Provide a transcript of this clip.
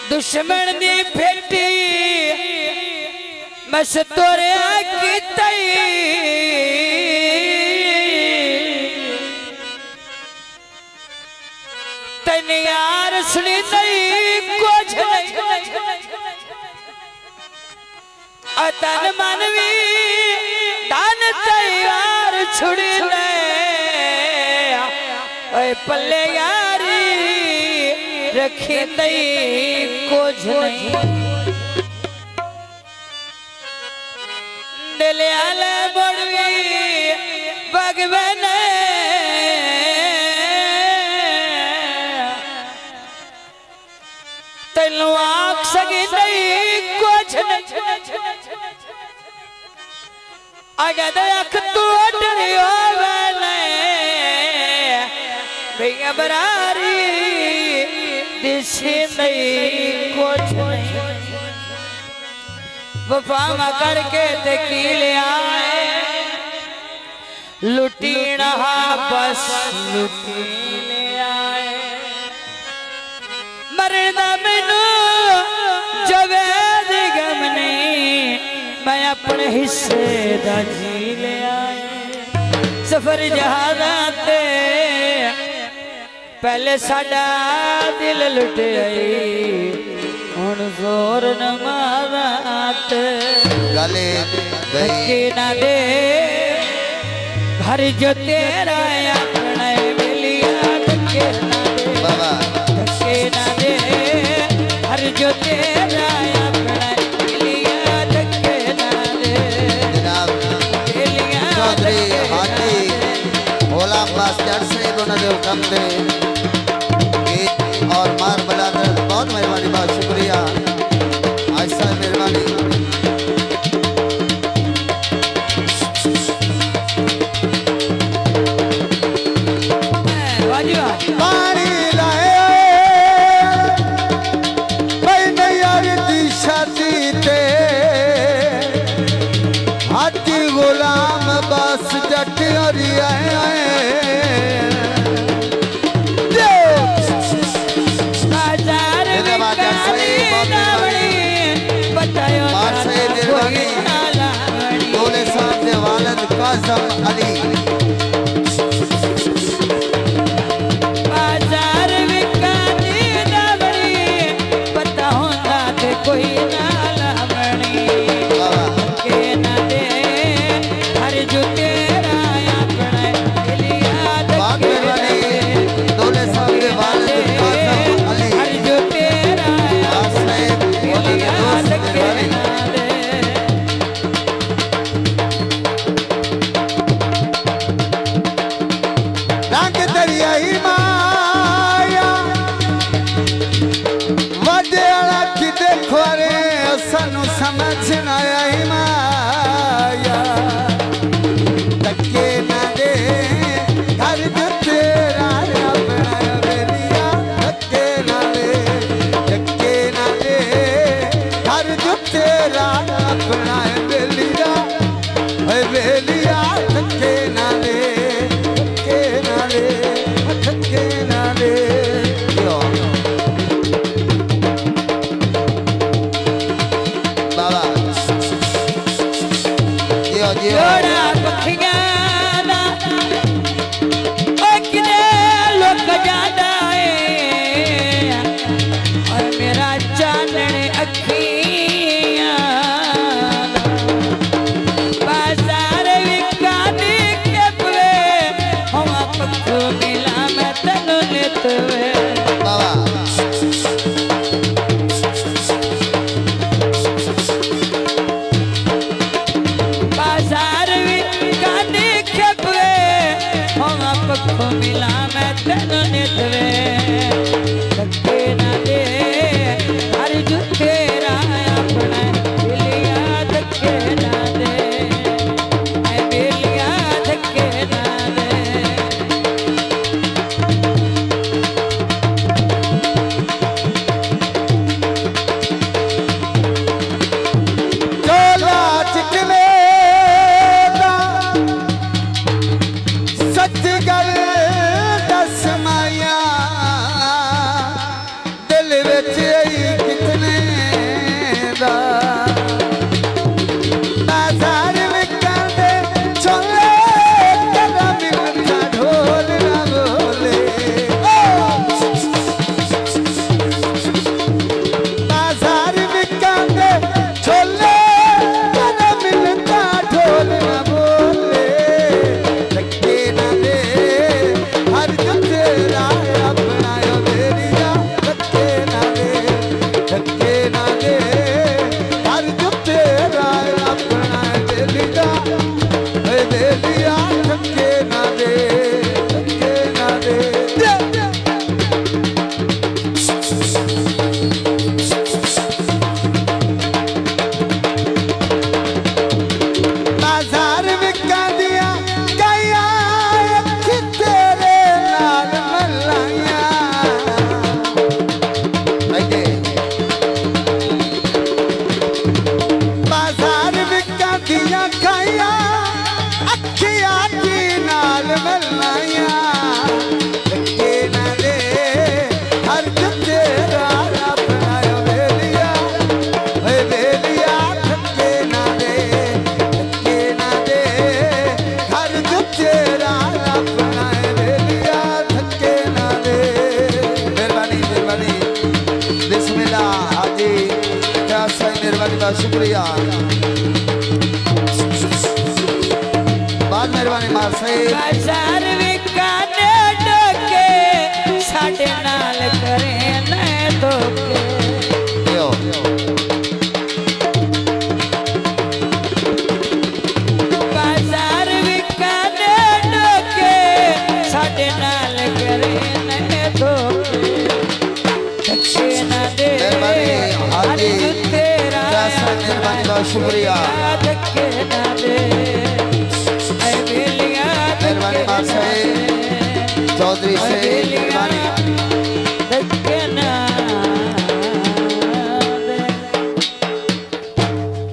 दुश्मन दी भेटी मस तोरिया की तई तन यार सुनी नहीं कुछ तन मनवी दान तैयार छुड़ी ले पल्ले यारी रखी तई कुछ नहीं दिल बड़वी भगवान तेन आख सकी नहीं कुछ अगर अख तू डरी भैया बरारी दिशे नहीं कुछ नहीं वफा करके तकील आए लुटीना बस लुटीले आए मरना मैनू जवेद गम नहीं मैं अपने हिस्से दा जी ले आए सफर जहाज़ाते पहले साडा दिल लुट आई हुण जोर न मारात गले धक्के ना दे घर जो तेरा अपना मिलिया धक्के ना दे बाबा धक्के ना दे घर जो तेरा अपना मिलिया धक्के ना दे जनाब चौधरी हाजी भोला मास्टर से उन्होंने हुक्म दे और मार बला बहुत मेहरबानी बहुत शुक्रिया ऐसा मेहरबानी पानी लाए मैंने यार दी शादी ते हाथी गुलाम बस जट और आए काज़म अली बाजार विकानी दावड़ी पता होता थे कोई नाला बनी के ना दे हर जो तेरा अपना लिया धक्के दोले साहब के वालिद काज़म अली हर जो तेरा लिया धक्के ना दे दरियाई माया वड्याला की देखो रे सानू समझ ना आई माया धक्के ना दे घर जो तेरा अपना बेलिया धक्के ना दे घर जो तेरा अपना बेलिया धक्के ना दे जोड़ा पखिया किने लोग जादा है और मेरा चांदन अखियां बाजार विकाने के पवे हम पक्को मिला मैं तनु लेतवे बाजार का शुक्रिया बहुत मेहरबानी मार साहिब बाजार विकाने डोके साडे नाल करे न धोखे यो बाजार विकाने डोके साडे नाल करे न धोखे धक्के ना दे मेहरबानी हाजी तेरा जैसा मेहरबानी का शुक्रिया धक्के ना दे मेहरबानी मार साहिब चौधरी से मेहरबानी